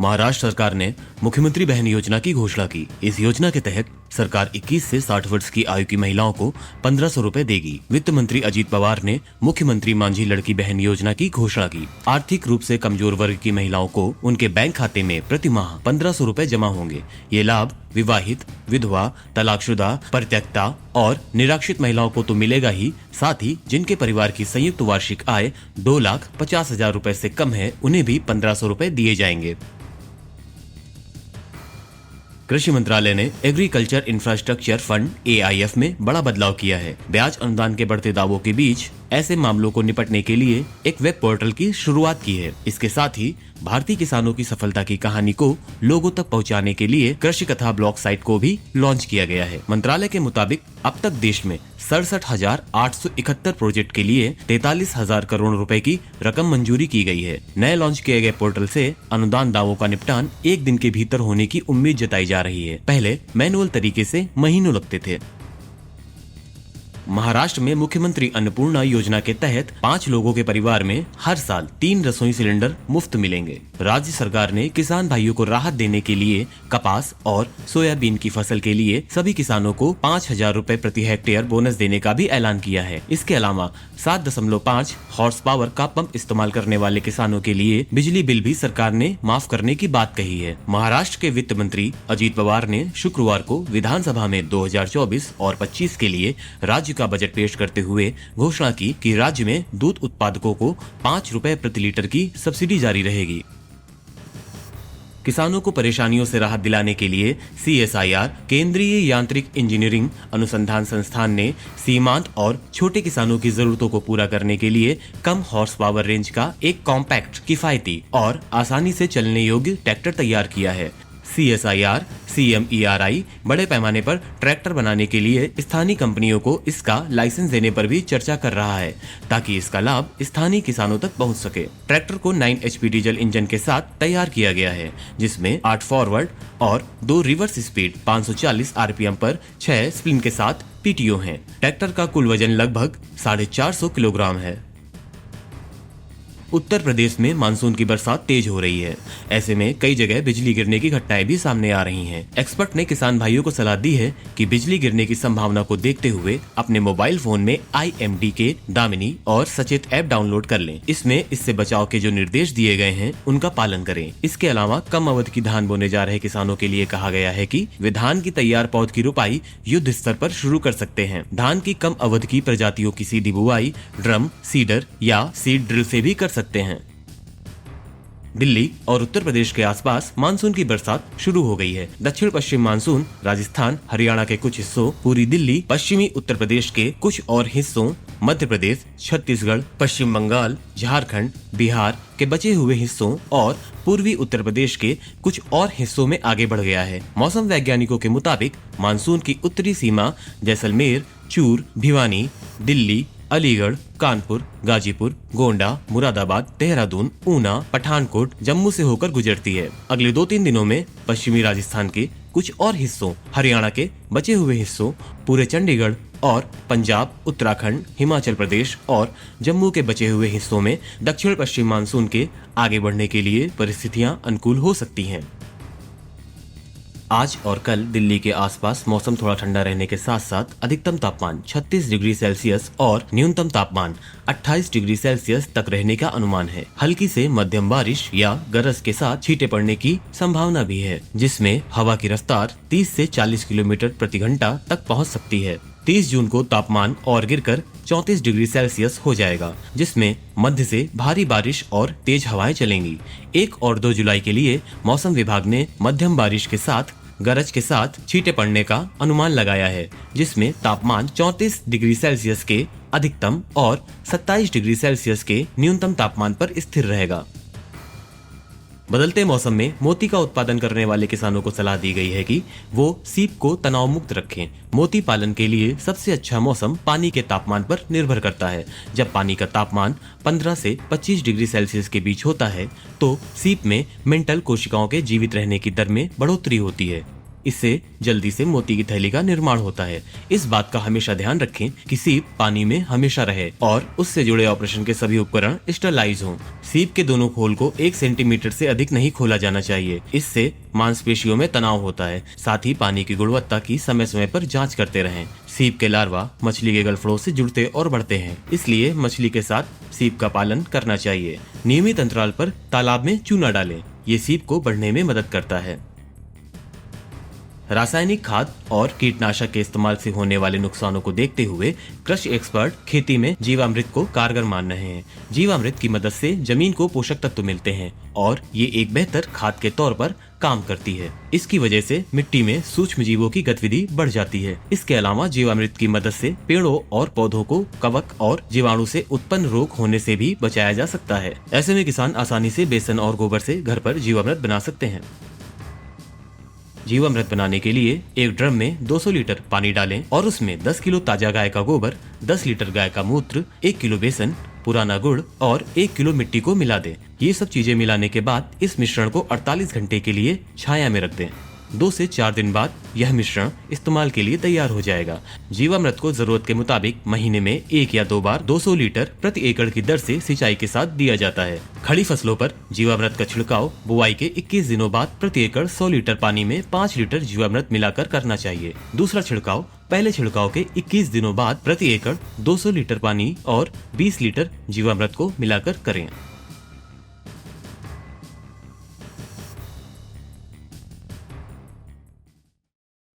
महाराष्ट्र सरकार ने मुख्यमंत्री बहन योजना की घोषणा की। इस योजना के तहत सरकार 21 से 60 वर्ष की आयु की महिलाओं को 1500 रुपए देगी। वित्त मंत्री अजीत पवार ने मुख्यमंत्री मांझी लड़की बहन योजना की घोषणा की। आर्थिक रूप से कमजोर वर्ग की महिलाओं को उनके बैंक खाते में प्रति माह 1500 रुपए जमा होंगे। ये लाभ विवाहित, विधवा, तलाकशुदा, परित्यक्ता और निराश्रित महिलाओं को तो मिलेगा ही, साथ ही जिनके परिवार की संयुक्त वार्षिक आय 2,50,000 रुपए से कम है, उन्हें भी 1500 रुपए दिए जाएंगे। कृषि मंत्रालय ने एग्रीकल्चर इंफ्रास्ट्रक्चर फंड AIF में बड़ा बदलाव किया है। ब्याज अनुदान के बढ़ते दावों के बीच ऐसे मामलों को निपटने के लिए एक वेब पोर्टल की शुरुआत की है। इसके साथ ही भारतीय किसानों की सफलता की कहानी को लोगों तक पहुंचाने के लिए कृषि कथा ब्लॉग साइट को भी लॉन्च किया गया है। मंत्रालय के मुताबिक अब तक देश में 67,871 प्रोजेक्ट के लिए 43,000 करोड़ रुपए की रकम मंजूरी की गई है। नए लॉन्च किए गए पोर्टल से अनुदान दावों का निपटान एक दिन के भीतर होने की उम्मीद जताई जा रही है। पहले मैनुअल तरीके से महीनों लगते थे। महाराष्ट्र में मुख्यमंत्री अन्नपूर्णा योजना के तहत 5 लोगों के परिवार में हर साल 3 रसोई सिलेंडर मुफ्त मिलेंगे। राज्य सरकार ने किसान भाइयों को राहत देने के लिए कपास और सोयाबीन की फसल के लिए सभी किसानों को 5,000 रुपए प्रति हेक्टेयर बोनस देने का भी ऐलान किया है। इसके अलावा 7.5 हॉर्स पावर का पंप इस्तेमाल करने वाले किसानों के लिए बिजली बिल भी सरकार ने माफ करने की बात कही है। महाराष्ट्र के वित्त मंत्री अजीत पवार ने शुक्रवार को विधानसभा में 2024 और 25 के लिए राज्य का बजट पेश करते हुए घोषणा की कि राज्य में दूध उत्पादकों को 5 रुपए प्रति लीटर की सब्सिडी जारी रहेगी। किसानों को परेशानियों से राहत दिलाने के लिए CSIR केंद्रीय यांत्रिक इंजीनियरिंग अनुसंधान संस्थान ने सीमांत और छोटे किसानों की जरूरतों को पूरा करने के लिए कम हॉर्स पावर रेंज का एक कॉम्पैक्ट, किफायती और आसानी से चलने योग्य ट्रैक्टर तैयार किया है। CSIR CMERI बड़े पैमाने पर ट्रैक्टर बनाने के लिए स्थानीय कंपनियों को इसका लाइसेंस देने पर भी चर्चा कर रहा है, ताकि इसका लाभ स्थानीय किसानों तक पहुंच सके। ट्रैक्टर को 9 HP डीजल इंजन के साथ तैयार किया गया है, जिसमें 8 फॉरवर्ड और 2 रिवर्स स्पीड 540 RPM पर 6 स्प्रिंग के साथ PTO हैं। ट्रैक्टर का कुल वजन लगभग 450 किलोग्राम है। उत्तर प्रदेश में मानसून की बरसात तेज हो रही है। ऐसे में कई जगह बिजली गिरने की घटनाएं भी सामने आ रही हैं। एक्सपर्ट ने किसान भाइयों को सलाह दी है कि बिजली गिरने की संभावना को देखते हुए अपने मोबाइल फोन में IMD के दामिनी और सचेत ऐप डाउनलोड कर लें। इसमें इससे बचाव के जो निर्देश दिए गए हैं उनका पालन करें। इसके अलावा कम अवधि की धान बोने जा रहे किसानों के लिए कहा गया है कि वे धान की तैयार पौध की रुपाई युद्ध स्तर पर शुरू कर सकते हैं। धान की कम अवधि की प्रजातियों की सीधी बुआई ड्रम सीडर या सीड ड्रिल से भी कर सकते हैं। दिल्ली और उत्तर प्रदेश के आसपास मानसून की बरसात शुरू हो गई है। दक्षिण पश्चिम मानसून राजस्थान, हरियाणा के कुछ हिस्सों, पूरी दिल्ली, पश्चिमी उत्तर प्रदेश के कुछ और हिस्सों, मध्य प्रदेश, छत्तीसगढ़, पश्चिम बंगाल, झारखंड, बिहार के बचे हुए हिस्सों और पूर्वी उत्तर प्रदेश के कुछ और हिस्सों में आगे बढ़ गया है। मौसम वैज्ञानिकों के मुताबिक मानसून की उत्तरी सीमा जैसलमेर, चूर, भिवानी, दिल्ली, अलीगढ़, कानपुर, गाजीपुर, गोंडा, मुरादाबाद, देहरादून, ऊना, पठानकोट, जम्मू से होकर गुजरती है। अगले 2-3 दिनों में पश्चिमी राजस्थान के कुछ और हिस्सों, हरियाणा के बचे हुए हिस्सों, पूरे चंडीगढ़ और पंजाब, उत्तराखंड, हिमाचल प्रदेश और जम्मू के बचे हुए हिस्सों में दक्षिण पश्चिम मानसून के आगे बढ़ने के लिए परिस्थितियां अनुकूल हो सकती हैं। आज और कल दिल्ली के आसपास मौसम थोड़ा ठंडा रहने के साथ साथ अधिकतम तापमान 36 डिग्री सेल्सियस और न्यूनतम तापमान 28 डिग्री सेल्सियस तक रहने का अनुमान है। हल्की से मध्यम बारिश या गरज के साथ छींटे पड़ने की संभावना भी है, जिसमें हवा की रफ्तार 30 से 40 किलोमीटर प्रति घंटा तक पहुंच सकती है। 30 जून को तापमान और गिरकर 34 डिग्री सेल्सियस हो जाएगा, जिसमें मध्य से भारी बारिश और तेज हवाएं चलेंगी। 1 और 2 जुलाई के लिए मौसम विभाग ने मध्यम बारिश के साथ गरज के साथ छींटे पड़ने का अनुमान लगाया है, जिसमें तापमान 34 डिग्री सेल्सियस के अधिकतम और 27 डिग्री सेल्सियस के न्यूनतम तापमान पर स्थिर रहेगा। बदलते मौसम में मोती का उत्पादन करने वाले किसानों को सलाह दी गई है कि वो सीप को तनाव मुक्त रखें। मोती पालन के लिए सबसे अच्छा मौसम पानी के तापमान पर निर्भर करता है। जब पानी का तापमान 15 से 25 डिग्री सेल्सियस के बीच होता है तो सीप में मेंटल कोशिकाओं के जीवित रहने की दर में बढ़ोतरी होती है। इससे जल्दी से मोती की थैली का निर्माण होता है। इस बात का हमेशा ध्यान रखें कि सीप पानी में हमेशा रहे और उससे जुड़े ऑपरेशन के सभी उपकरण स्टरलाइज हों। सीप के दोनों खोल को 1 सेंटीमीटर से अधिक नहीं खोला जाना चाहिए, इससे मांसपेशियों में तनाव होता है। साथ ही पानी की गुणवत्ता की समय समय पर जांच करते रहें। सीप के लार्वा मछली के गलफड़ों से जुड़ते और बढ़ते हैं, इसलिए मछली के साथ सीप का पालन करना चाहिए। नियमित अंतराल पर तालाब में चूना डालें, ये सीप को बढ़ने में मदद करता है। रासायनिक खाद और कीटनाशक के इस्तेमाल से होने वाले नुकसानों को देखते हुए कृषि एक्सपर्ट खेती में जीवामृत को कारगर मान रहे हैं। जीवामृत की मदद से जमीन को पोषक तत्व मिलते हैं और ये एक बेहतर खाद के तौर पर काम करती है। इसकी वजह से मिट्टी में सूक्ष्म जीवों की गतिविधि बढ़ जाती है। इसके अलावा जीवामृत की मदद से पेड़ों और पौधों को कवक और जीवाणु से उत्पन्न रोग होने से भी बचाया जा सकता है। ऐसे में किसान आसानी से बेसन और गोबर से घर पर जीवामृत बना सकते हैं। जीवामृत बनाने के लिए एक ड्रम में 200 लीटर पानी डालें और उसमें 10 किलो ताजा गाय का गोबर, 10 लीटर गाय का मूत्र, 1 किलो बेसन, पुराना गुड़ और 1 किलो मिट्टी को मिला दें। ये सब चीजें मिलाने के बाद इस मिश्रण को 48 घंटे के लिए छाया में रख दें। 2 से 4 दिन बाद यह मिश्रण इस्तेमाल के लिए तैयार हो जाएगा। जीवामृत को जरूरत के मुताबिक महीने में 1 या 2 बार 200 लीटर प्रति एकड़ की दर से सिंचाई के साथ दिया जाता है। खड़ी फसलों पर जीवामृत का छिड़काव बुआई के 21 दिनों बाद प्रति एकड़ 100 लीटर पानी में 5 लीटर जीवामृत मिलाकर करना चाहिए। दूसरा छिड़काव पहले छिड़काव के 21 दिनों बाद प्रति एकड़ 200 लीटर पानी और 20 लीटर जीवामृत को मिलाकर करें।